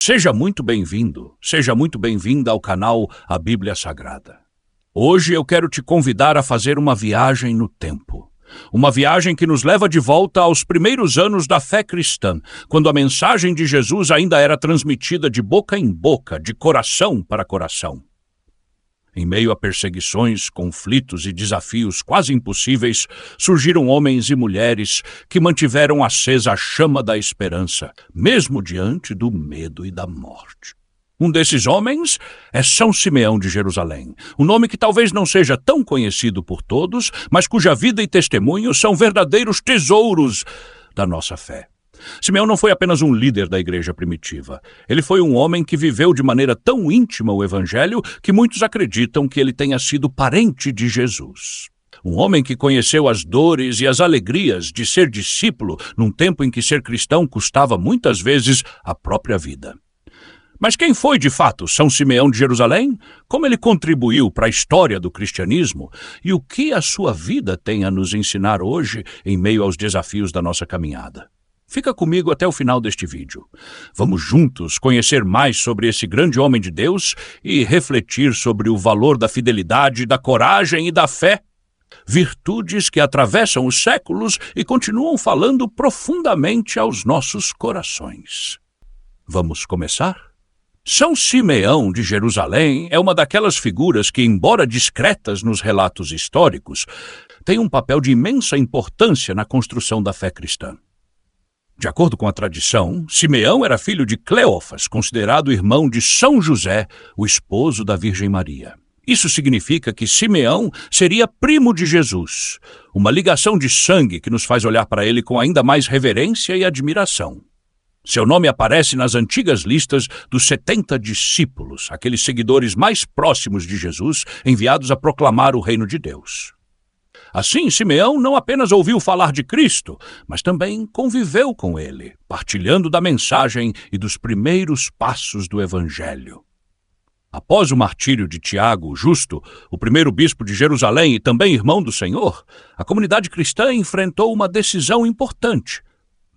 Seja muito bem-vindo, seja muito bem-vinda ao canal A Bíblia Sagrada. Hoje eu quero te convidar a fazer uma viagem no tempo. Uma viagem que nos leva de volta aos primeiros anos da fé cristã, quando a mensagem de Jesus ainda era transmitida de boca em boca, de coração para coração. Em meio a perseguições, conflitos e desafios quase impossíveis, surgiram homens e mulheres que mantiveram acesa a chama da esperança, mesmo diante do medo e da morte. Um desses homens é São Simeão de Jerusalém, um nome que talvez não seja tão conhecido por todos, mas cuja vida e testemunho são verdadeiros tesouros da nossa fé. Simeão não foi apenas um líder da igreja primitiva. Ele foi um homem que viveu de maneira tão íntima o evangelho que muitos acreditam que ele tenha sido parente de Jesus. Um homem que conheceu as dores e as alegrias de ser discípulo num tempo em que ser cristão custava muitas vezes a própria vida. Mas quem foi, de fato, São Simeão de Jerusalém? Como ele contribuiu para a história do cristianismo? E o que a sua vida tem a nos ensinar hoje em meio aos desafios da nossa caminhada? Fica comigo até o final deste vídeo. Vamos juntos conhecer mais sobre esse grande homem de Deus e refletir sobre o valor da fidelidade, da coragem e da fé. Virtudes que atravessam os séculos e continuam falando profundamente aos nossos corações. Vamos começar? São Simeão de Jerusalém é uma daquelas figuras que, embora discretas nos relatos históricos, tem um papel de imensa importância na construção da fé cristã. De acordo com a tradição, Simeão era filho de Cleófas, considerado irmão de São José, o esposo da Virgem Maria. Isso significa que Simeão seria primo de Jesus, uma ligação de sangue que nos faz olhar para ele com ainda mais reverência e admiração. Seu nome aparece nas antigas listas dos 70 discípulos, aqueles seguidores mais próximos de Jesus, enviados a proclamar o reino de Deus. Assim, Simeão não apenas ouviu falar de Cristo, mas também conviveu com ele, partilhando da mensagem e dos primeiros passos do Evangelho. Após o martírio de Tiago, o Justo, o primeiro bispo de Jerusalém e também irmão do Senhor, a comunidade cristã enfrentou uma decisão importante.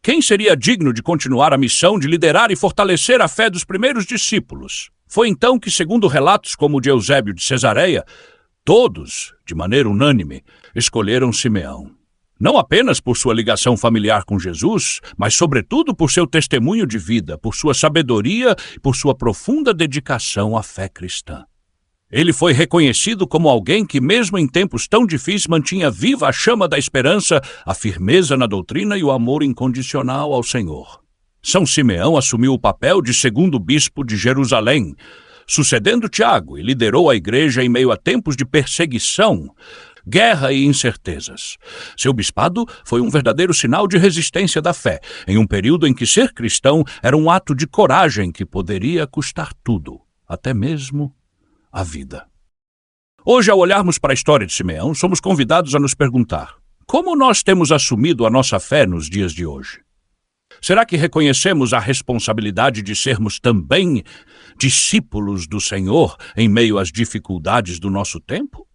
Quem seria digno de continuar a missão de liderar e fortalecer a fé dos primeiros discípulos? Foi então que, segundo relatos como o de Eusébio de Cesareia, todos, de maneira unânime, escolheram Simeão. Não apenas por sua ligação familiar com Jesus, mas sobretudo por seu testemunho de vida, por sua sabedoria e por sua profunda dedicação à fé cristã. Ele foi reconhecido como alguém que, mesmo em tempos tão difíceis, mantinha viva a chama da esperança, a firmeza na doutrina e o amor incondicional ao Senhor. São Simeão assumiu o papel de segundo bispo de Jerusalém, sucedendo Tiago, e liderou a igreja em meio a tempos de perseguição, guerra e incertezas. Seu bispado foi um verdadeiro sinal de resistência da fé, em um período em que ser cristão era um ato de coragem que poderia custar tudo, até mesmo a vida. Hoje, ao olharmos para a história de Simeão, somos convidados a nos perguntar: como nós temos assumido a nossa fé nos dias de hoje? Será que reconhecemos a responsabilidade de sermos também discípulos do Senhor em meio às dificuldades do nosso tempo?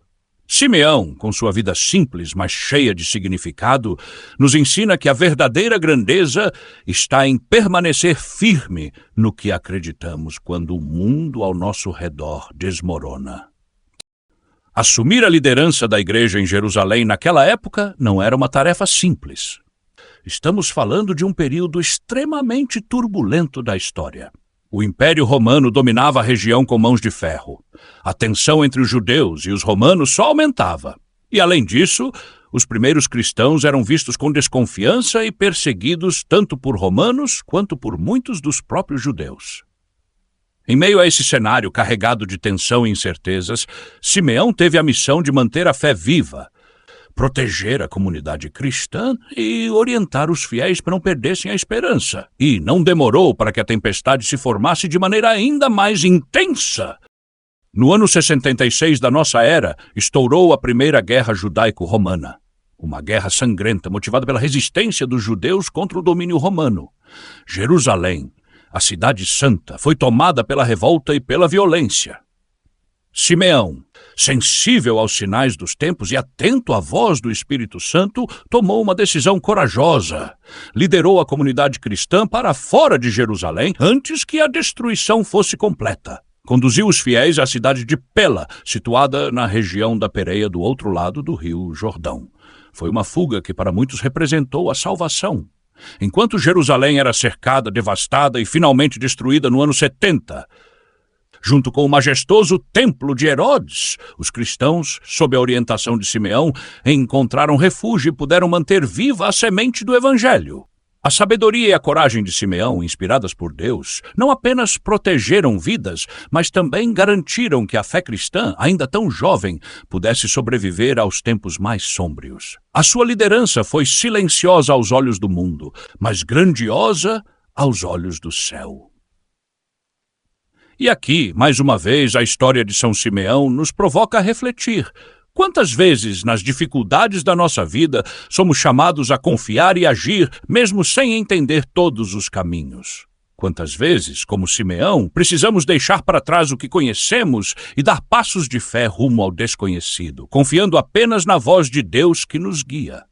Simeão, com sua vida simples, mas cheia de significado, nos ensina que a verdadeira grandeza está em permanecer firme no que acreditamos quando o mundo ao nosso redor desmorona. Assumir a liderança da igreja em Jerusalém naquela época não era uma tarefa simples. Estamos falando de um período extremamente turbulento da história. O Império Romano dominava a região com mãos de ferro. A tensão entre os judeus e os romanos só aumentava. E, além disso, os primeiros cristãos eram vistos com desconfiança e perseguidos tanto por romanos quanto por muitos dos próprios judeus. Em meio a esse cenário carregado de tensão e incertezas, Simeão teve a missão de manter a fé viva, proteger a comunidade cristã e orientar os fiéis para não perdessem a esperança. E não demorou para que a tempestade se formasse de maneira ainda mais intensa. No ano 66 da nossa era, estourou a Primeira Guerra Judaico-Romana. Uma guerra sangrenta motivada pela resistência dos judeus contra o domínio romano. Jerusalém, a cidade santa, foi tomada pela revolta e pela violência. Simeão, sensível aos sinais dos tempos e atento à voz do Espírito Santo, tomou uma decisão corajosa. Liderou a comunidade cristã para fora de Jerusalém antes que a destruição fosse completa. Conduziu os fiéis à cidade de Pela, situada na região da Pérea do outro lado do rio Jordão. Foi uma fuga que para muitos representou a salvação. Enquanto Jerusalém era cercada, devastada e finalmente destruída no ano 70, junto com o majestoso templo de Herodes, os cristãos, sob a orientação de Simeão, encontraram refúgio e puderam manter viva a semente do Evangelho. A sabedoria e a coragem de Simeão, inspiradas por Deus, não apenas protegeram vidas, mas também garantiram que a fé cristã, ainda tão jovem, pudesse sobreviver aos tempos mais sômbrios. A sua liderança foi silenciosa aos olhos do mundo, mas grandiosa aos olhos do céu. E aqui, mais uma vez, a história de São Simeão nos provoca a refletir. Quantas vezes, nas dificuldades da nossa vida, somos chamados a confiar e agir, mesmo sem entender todos os caminhos? Quantas vezes, como Simeão, precisamos deixar para trás o que conhecemos e dar passos de fé rumo ao desconhecido, confiando apenas na voz de Deus que nos guia?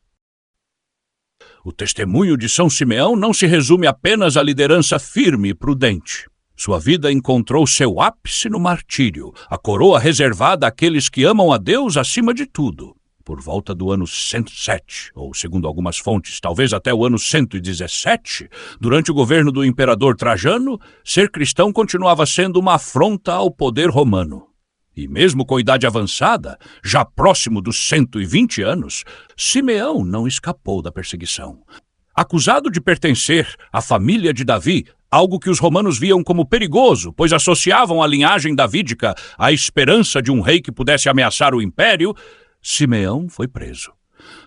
O testemunho de São Simeão não se resume apenas à liderança firme e prudente. Sua vida encontrou seu ápice no martírio, a coroa reservada àqueles que amam a Deus acima de tudo. Por volta do ano 107, ou segundo algumas fontes, talvez até o ano 117, durante o governo do imperador Trajano, ser cristão continuava sendo uma afronta ao poder romano. E mesmo com idade avançada, já próximo dos 120 anos, Simeão não escapou da perseguição. Acusado de pertencer à família de Davi, algo que os romanos viam como perigoso, pois associavam a linhagem davídica à esperança de um rei que pudesse ameaçar o império, Simeão foi preso.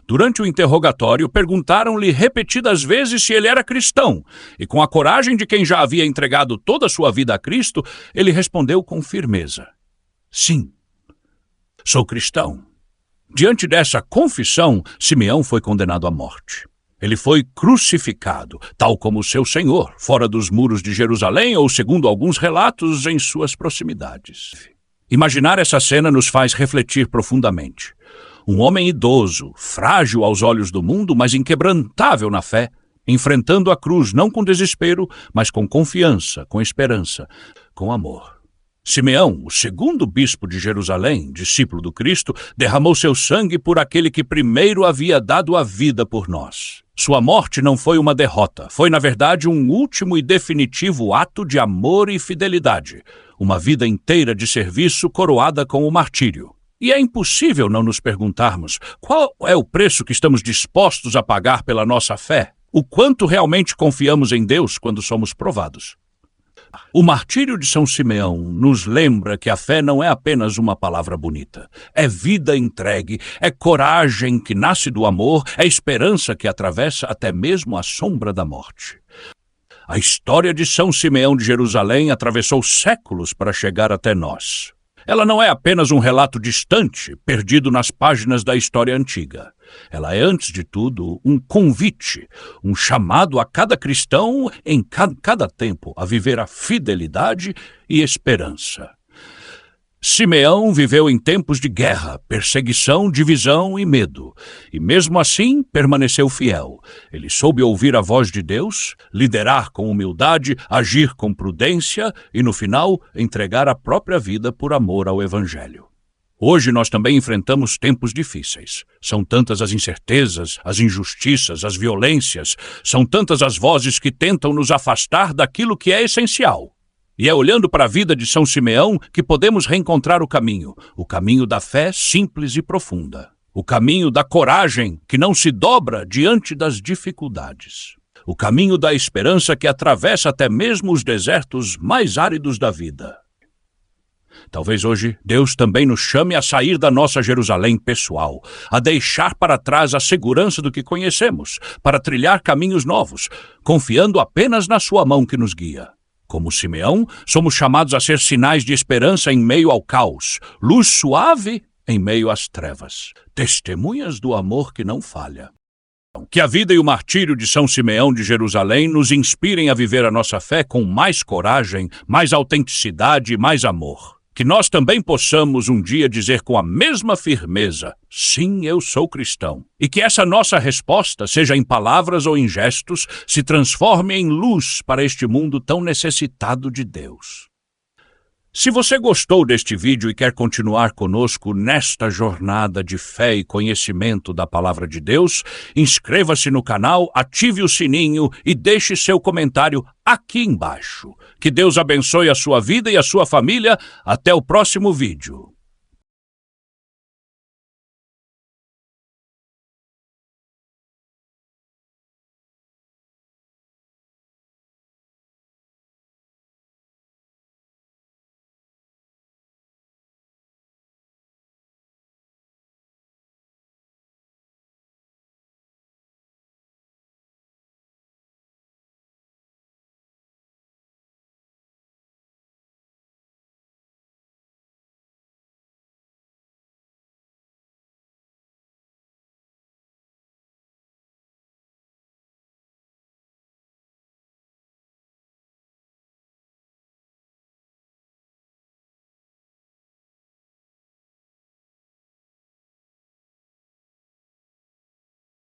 Durante o interrogatório, perguntaram-lhe repetidas vezes se ele era cristão, e com a coragem de quem já havia entregado toda a sua vida a Cristo, ele respondeu com firmeza: sim, sou cristão. Diante dessa confissão, Simeão foi condenado à morte. Ele foi crucificado, tal como seu Senhor, fora dos muros de Jerusalém ou, segundo alguns relatos, em suas proximidades. Imaginar essa cena nos faz refletir profundamente. Um homem idoso, frágil aos olhos do mundo, mas inquebrantável na fé, enfrentando a cruz não com desespero, mas com confiança, com esperança, com amor. Simeão, o segundo bispo de Jerusalém, discípulo do Cristo, derramou seu sangue por aquele que primeiro havia dado a vida por nós. Sua morte não foi uma derrota, foi, na verdade, um último e definitivo ato de amor e fidelidade, uma vida inteira de serviço coroada com o martírio. E é impossível não nos perguntarmos qual é o preço que estamos dispostos a pagar pela nossa fé, o quanto realmente confiamos em Deus quando somos provados. O martírio de São Simeão nos lembra que a fé não é apenas uma palavra bonita. É vida entregue, é coragem que nasce do amor, é esperança que atravessa até mesmo a sombra da morte. A história de São Simeão de Jerusalém atravessou séculos para chegar até nós. Ela não é apenas um relato distante, perdido nas páginas da história antiga. Ela é, antes de tudo, um convite, um chamado a cada cristão em cada tempo a viver a fidelidade e esperança. Simeão viveu em tempos de guerra, perseguição, divisão e medo, e mesmo assim permaneceu fiel. Ele soube ouvir a voz de Deus, liderar com humildade, agir com prudência e, no final, entregar a própria vida por amor ao Evangelho. Hoje nós também enfrentamos tempos difíceis. São tantas as incertezas, as injustiças, as violências, são tantas as vozes que tentam nos afastar daquilo que é essencial. E é olhando para a vida de São Simeão que podemos reencontrar o caminho da fé simples e profunda, o caminho da coragem que não se dobra diante das dificuldades, o caminho da esperança que atravessa até mesmo os desertos mais áridos da vida. Talvez hoje Deus também nos chame a sair da nossa Jerusalém pessoal, a deixar para trás a segurança do que conhecemos, para trilhar caminhos novos, confiando apenas na sua mão que nos guia. Como Simeão, somos chamados a ser sinais de esperança em meio ao caos, luz suave em meio às trevas, testemunhas do amor que não falha. Que a vida e o martírio de São Simeão de Jerusalém nos inspirem a viver a nossa fé com mais coragem, mais autenticidade e mais amor. Que nós também possamos um dia dizer com a mesma firmeza: sim, eu sou cristão. E que essa nossa resposta, seja em palavras ou em gestos, se transforme em luz para este mundo tão necessitado de Deus. Se você gostou deste vídeo e quer continuar conosco nesta jornada de fé e conhecimento da Palavra de Deus, inscreva-se no canal, ative o sininho e deixe seu comentário aqui embaixo. Que Deus abençoe a sua vida e a sua família. Até o próximo vídeo.